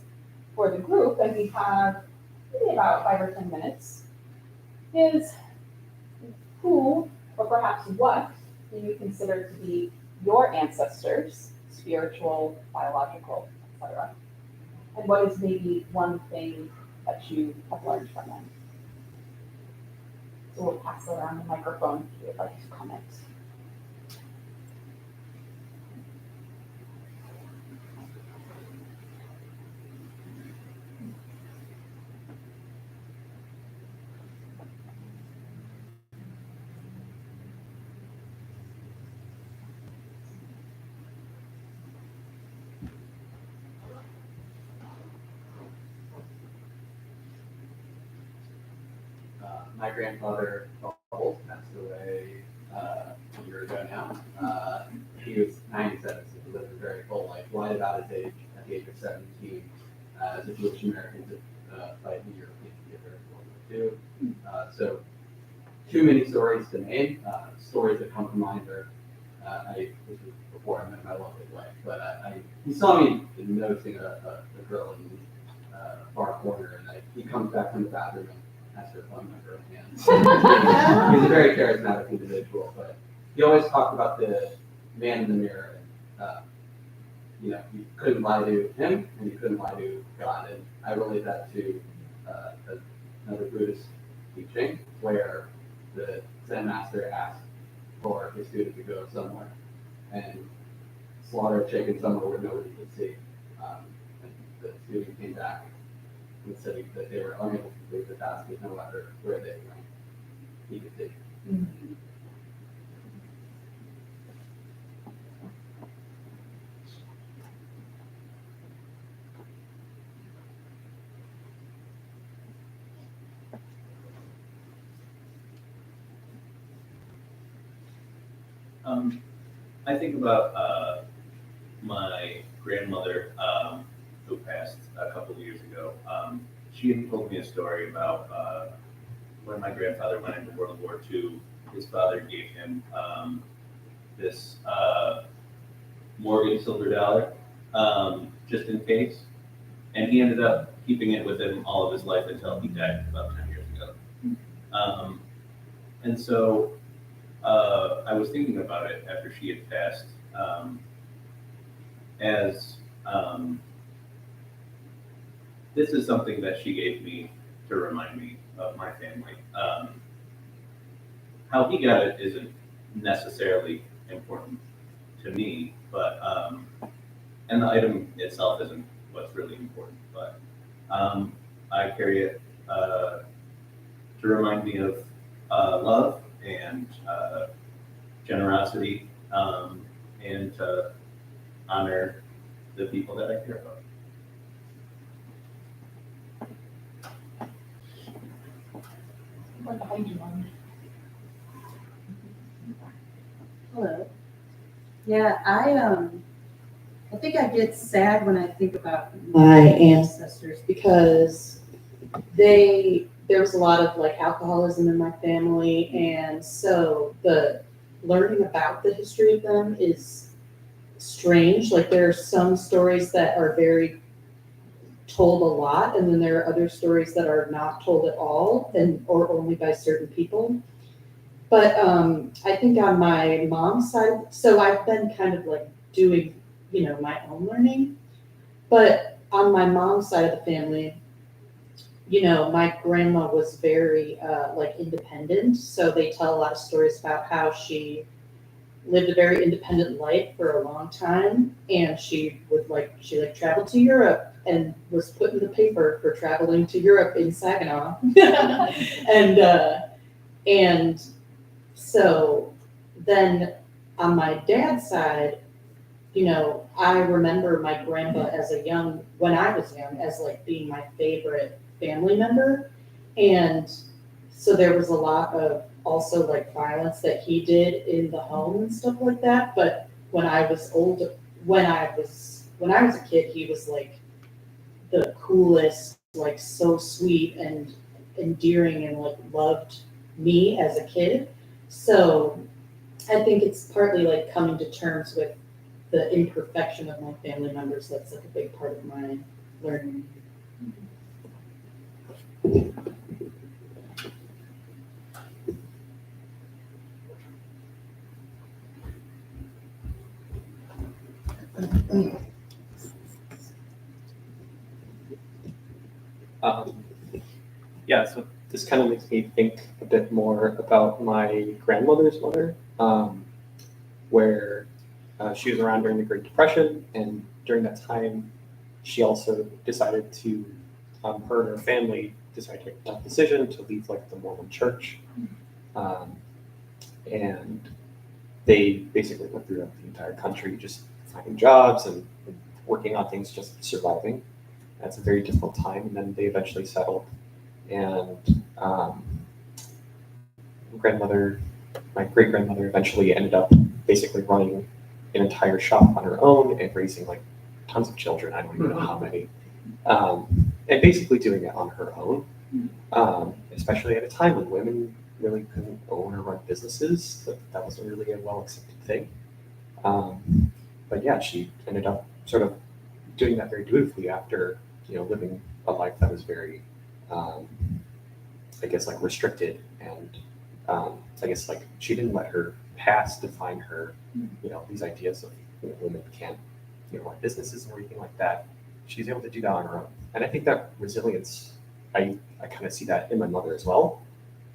for the group, and we have maybe about 5 or 10 minutes, is who, or perhaps what, do you consider to be your ancestors, spiritual, biological, etc.? And what is maybe one thing that you have learned from them? So we'll pass around the microphone if you'd like to comment. My grandfather, Paul, passed away a year ago now. He was 97, so he lived a very full life. Right about his age, at the age of 17, as a Jewish American to fight in the European theater in World War II. So, too many stories to name. Stories that come to mind are, this was before I met my lovely wife, but he saw me noticing a girl in the far corner, and he comes back from the bathroom and asks her phone number. And he's a very charismatic individual, but he always talked about the man in the mirror. And, you couldn't lie to him, and you couldn't lie to God. And I relate that to another Buddhist teaching, where the Zen master asked for his student to go somewhere and slaughter a chicken somewhere where nobody could see. And the student came back and said that they were unable to complete the task no matter where they went. He could see. Mm-hmm. I think about my grandmother who passed a couple of years ago. She had told me a story about when my grandfather went into World War II. His father gave him this Morgan silver dollar just in case, and he ended up keeping it with him all of his life until he died about 10 years ago. And so I was thinking about it after she had passed, this is something that she gave me to remind me of my family. How he got it isn't necessarily important to me, but and the item itself isn't what's really important, but I carry it to remind me of love and generosity, and to honor the people that I care about. Right behind you, Mom. Hello. Yeah, I think I get sad when I think about my ancestors because there was a lot of like alcoholism in my family, and so the learning about the history of them is strange. Like there are some stories that are very told a lot, and then there are other stories that are not told at all, or only by certain people. But I think on my mom's side, so I've been kind of like doing, my own learning. But on my mom's side of the family, my grandma was very like independent. So they tell a lot of stories about how she lived a very independent life for a long time, and she traveled to Europe and was put in the paper for traveling to Europe in Saginaw. And so then on my dad's side, I remember my grandpa when I was young, as like being my favorite family member. And so there was a lot of also like violence that he did in the home and stuff like that. But when I was a kid, he was like the coolest, like so sweet and endearing, and like loved me as a kid. So I think it's partly like coming to terms with the imperfection of my family members. That's like a big part of my learning. Yeah, so this kind of makes me think a bit more about my grandmother's mother, where she was around during the Great Depression, and during that time, she also decided to, her and her family decided to make a tough decision to leave like the Mormon Church, and they basically went through the entire country just finding jobs and working on things, just surviving. That's a very difficult time, and then they eventually settled. And my great grandmother eventually ended up basically running an entire shop on her own and raising like tons of children. I don't even know how many. And basically doing it on her own, especially at a time when women really couldn't own or run businesses. That wasn't really a well accepted thing. But yeah, she ended up sort of doing that very dutifully after, living a life that was very, I guess, like restricted, and I guess like she didn't let her past define her. These ideas of women can't run businesses and everything like that. She's able to do that on her own, and I think that resilience, I kind of see that in my mother as well,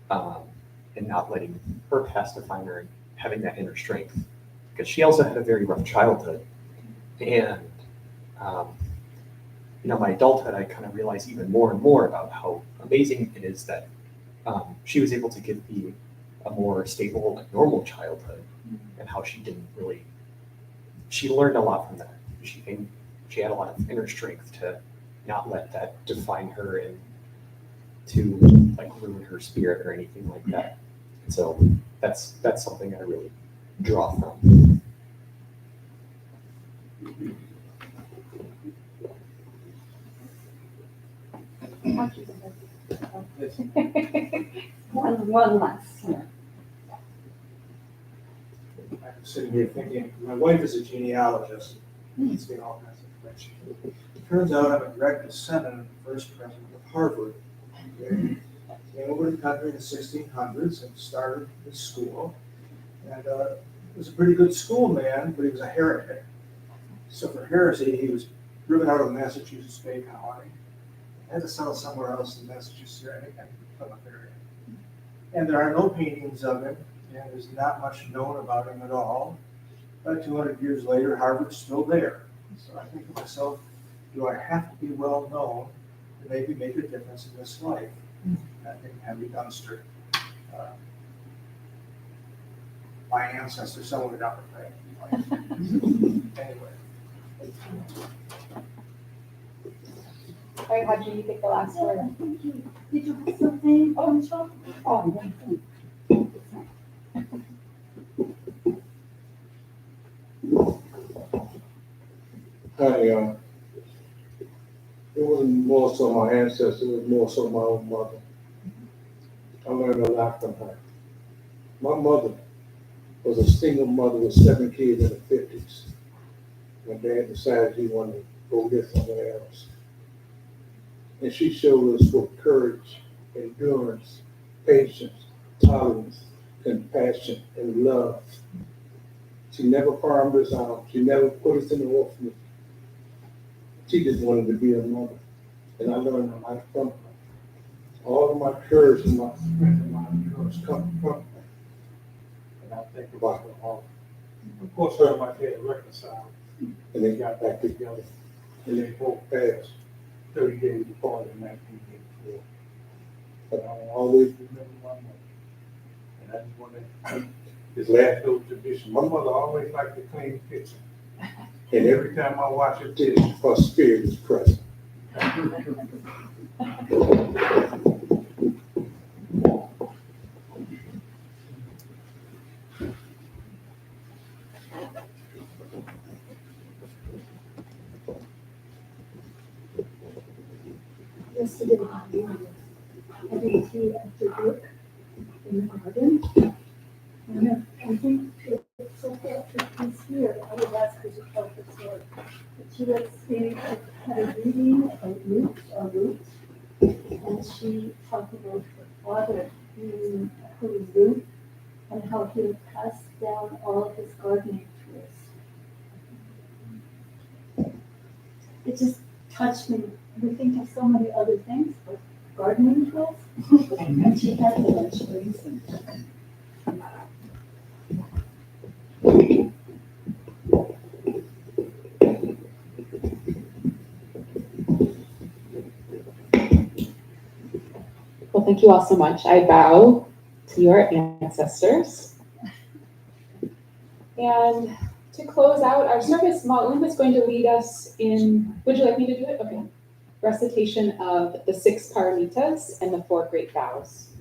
and not letting her past define her and having that inner strength, because she also had a very rough childhood, and my adulthood, I kind of realize even more and more about how amazing it is that she was able to give me a more stable, like, normal childhood, and how she learned a lot from that. She had a lot of inner strength to not let that define her and to like ruin her spirit or anything like that. And so that's something I really draw from. One last. I'm sitting here thinking, my wife is a genealogist. It's been all kinds of information. Turns out I'm a direct descendant of the first president of Harvard. Okay. Came over to the country in the 1600s and started his school. And he was a pretty good schoolman, but he was a heretic. So for heresy, he was driven out of the Massachusetts Bay Colony. Had to settle somewhere else in Massachusetts and Plymouth area. And there are no paintings of him, and there's not much known about him at all. About 200 years later, Harvard's still there. So I think to myself, do I have to be well known to maybe make a difference in this life? I think Henry Dunster, my ancestor, someone would not have Anyway. All right, Haji, you take the last word. Thank you. Did you have something? Oh, sure. Oh, thank you. It wasn't more so my ancestors, it was more so my own mother. I learned a lot from her. My mother was a single mother with 7 kids in the 50s. My dad decided he wanted to go live somewhere else. And she showed us what courage, endurance, patience, tolerance, compassion, and love. She never farmed us out. She never put us in the orphanage. She just wanted to be a mother. And I learned a lot from her. All of my courage and my strength and my endurance come from her. And I think about her all. Of course, her and my dad reconciled, and they got back together, and they both passed 30 days apart in 1984. But I will always remember my mother. And I just want to this last little tradition. My mother always liked to clean the kitchen. And every time I wash her dish, her spirit is present. Yesterday, I did tea after work in the garden. And I think it's so good that she's here. I would ask her to tell the story. But she was saying, had a reading of roots, and she talked about her father being her root and how he would pass down all of his gardening tools. It just touched me. We think of so many other things, but gardening tools, and she had the lunch reason. Well, thank you all so much. I bow to your ancestors. And to close out our service, Ma'um is going to lead us in, would you like me to do it? Okay. Recitation of the 6 paramitas and the 4 great vows.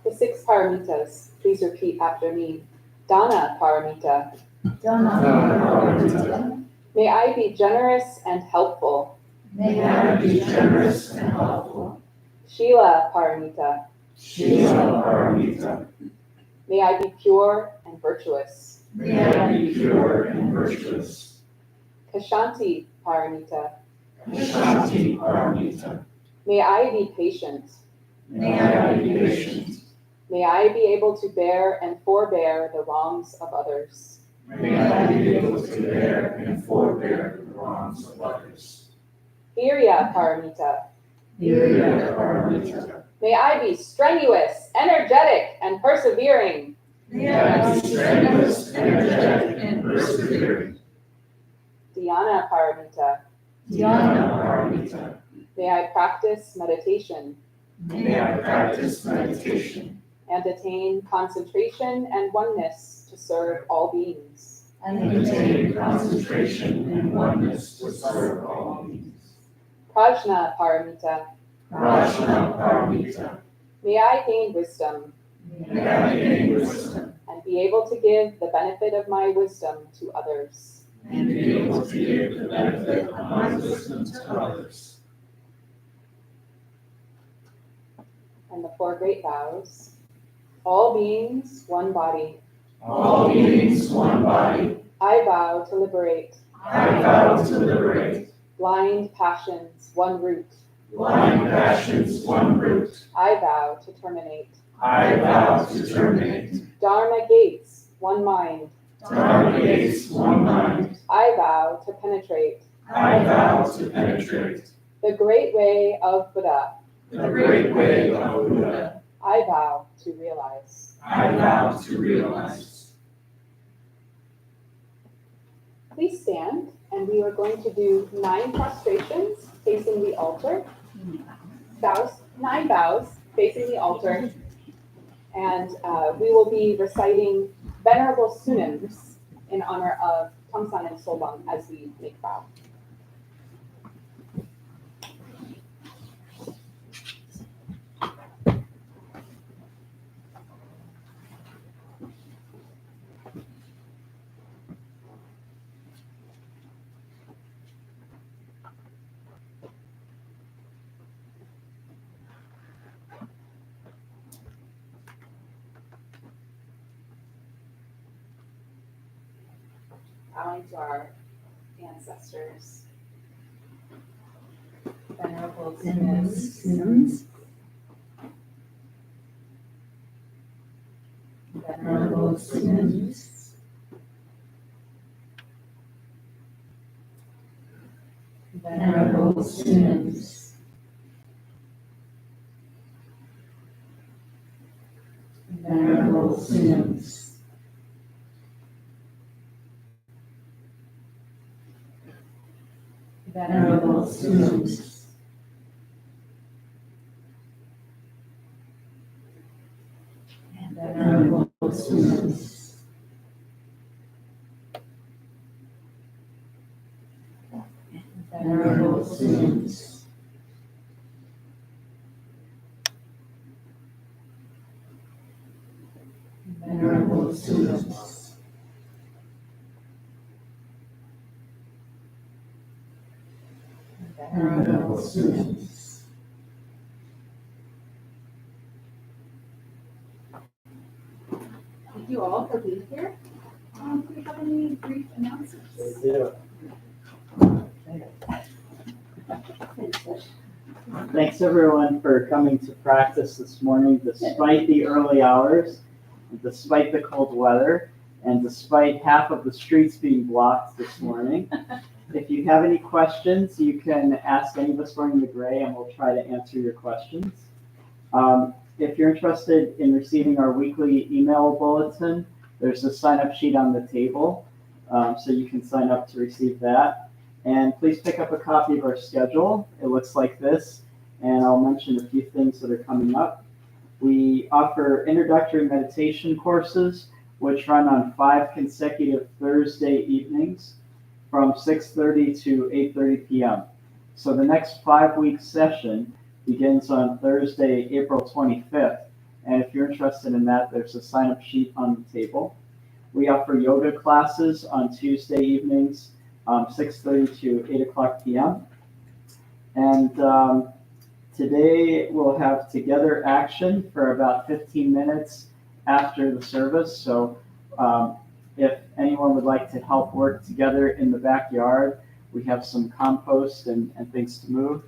The 6 paramitas, please repeat after me. Dana paramita. Dana. May I be generous and helpful. May I be generous and helpful. Shila paramita. Shila paramita. May I be pure and virtuous. May I be pure and virtuous. Kashanti paramita. Kashanti paramita. May I be patient. May I be patient. May I be able to bear and forbear the wrongs of others. May I be able to bear and forbear the wrongs of others. Virya paramita. Virya paramita. May I be strenuous, energetic, and persevering. May I be strenuous, energetic, and persevering. Dhyana paramita. Dhyana paramita. May I practice meditation. May I practice meditation. And attain concentration and oneness to serve all beings. And attain concentration and oneness to serve all beings. Prajna paramita. Prajna paramita. May I gain wisdom. May I gain wisdom. And be able to give the benefit of my wisdom to others. And be able to give the benefit of my wisdom to others. And the 4 great vows. All beings, one body. All beings, one body. I vow to liberate. I vow to liberate. Blind passions, one root. Blind passions, one root. I vow to terminate. I vow to terminate. Dharma gates, one mind. Dharma gates, one mind. I vow to penetrate. I vow to penetrate. The great way of Buddha. The great way of Buddha. I vow to realize. I vow to realize. Please stand, and we are going to do 9 prostrations facing the altar. Vows, 9 vows facing the altar. And we will be reciting venerable sunams in honor of Tongsan and Solbang as we make vow. bowing to our ancestors. Venerable Simmons. Venerable Simmons. Venerable Simmons. Venerable Simmons. Venerable Simmons. Venerable Simmons. Venerable Simmons. Venerable Simmons. Venerable Simmons. Thank you all for being here. Do we have any brief announcements? Yeah. Thanks everyone for coming to practice this morning despite the early hours, despite the cold weather, and despite half of the streets being blocked this morning. If you have any questions, you can ask any of us wearing the gray and we'll try to answer your questions. If you're interested in receiving our weekly email bulletin, there's a sign-up sheet on the table, so you can sign up to receive that. And please pick up a copy of our schedule. It looks like this, and I'll mention a few things that are coming up. We offer introductory meditation courses, which run on 5 consecutive Thursday evenings from 6:30 to 8:30 p.m. So the next 5-week session begins on Thursday, April 25th. And if you're interested in that, there's a sign-up sheet on the table. We offer yoga classes on Tuesday evenings, 6:30 to 8 o'clock p.m. And today we'll have together action for about 15 minutes after the service. So if anyone would like to help work together in the backyard, we have some compost and things to move.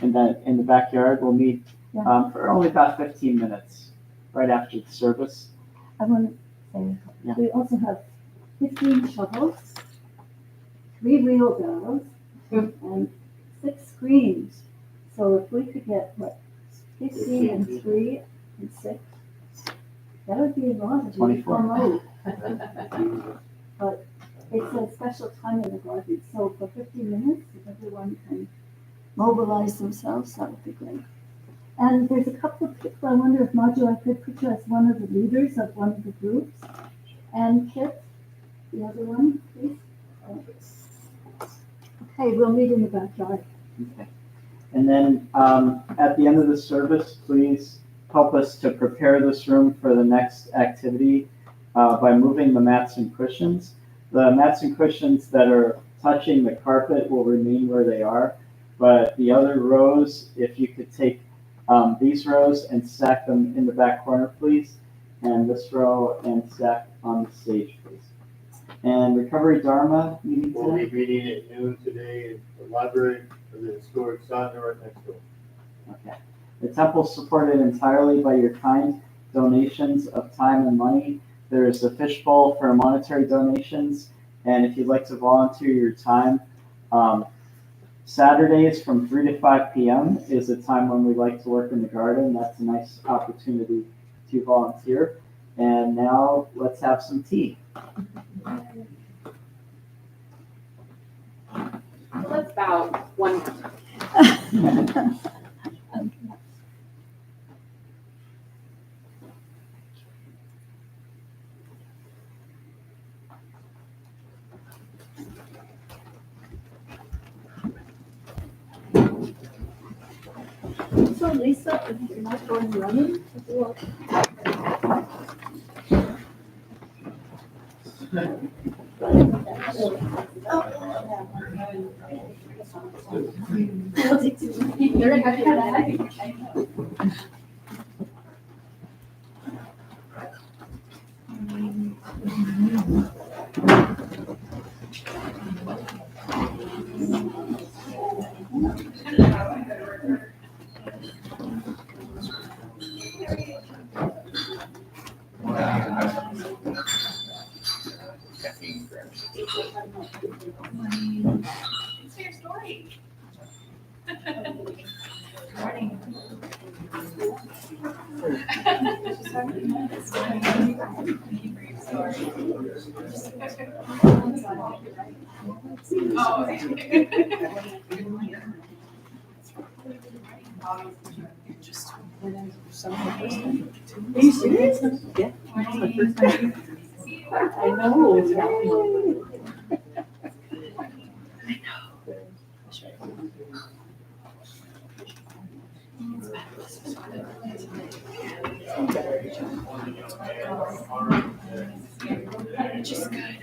And then in the backyard, we'll meet for only about 15 minutes right after the service. I want to say, we also have 15 shovels, 3 wheelbarrows, and 6 screens. So if we could get, 15 and 3 and 6, that would be a lot of 24. mode. But it's a special time in the garden, so for 15 minutes, if everyone can mobilize themselves, that would be great. And there's a couple of people, I wonder if Maju, I could put you as one of the leaders of one of the groups. And Kit, the other one, please. Okay, we'll meet in the backyard. Okay. And then at the end of the service, please help us to prepare this room for the next activity by moving the mats and cushions. The mats and cushions that are touching the carpet will remain where they are, but the other rows, if you could take these rows and stack them in the back corner, please, and this row and stack on the stage, please. And Recovery Dharma meeting We'll be today? meeting at noon today in the library for the historic sauna right next door. Okay. The temple is supported entirely by your kind donations of time and money. There is a fishbowl for monetary donations, and if you'd like to volunteer your time, Saturdays from 3 to 5 p.m. is a time when we like to work in the garden. That's a nice opportunity to volunteer. And now let's have some tea. So let's bow one more time. So Lisa, if you're not going running, Very happy with that. Are you serious? Yeah. It's my first time. I know. Just good.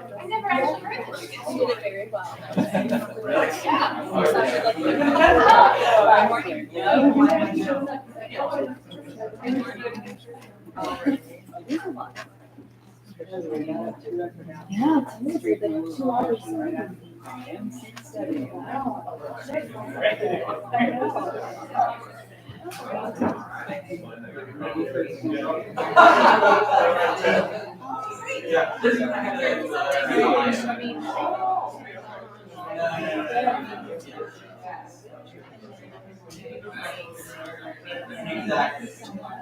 I never actually heard that you did it very well. Yeah, it's weird that 2 hours.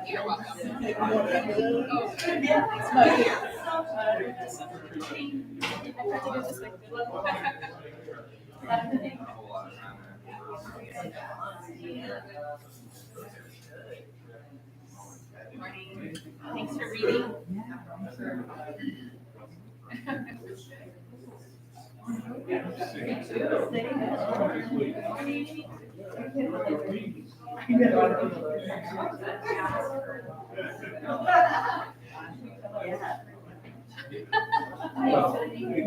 You're welcome. Morning. Thanks for reading.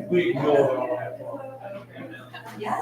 We ignore all that. Yes.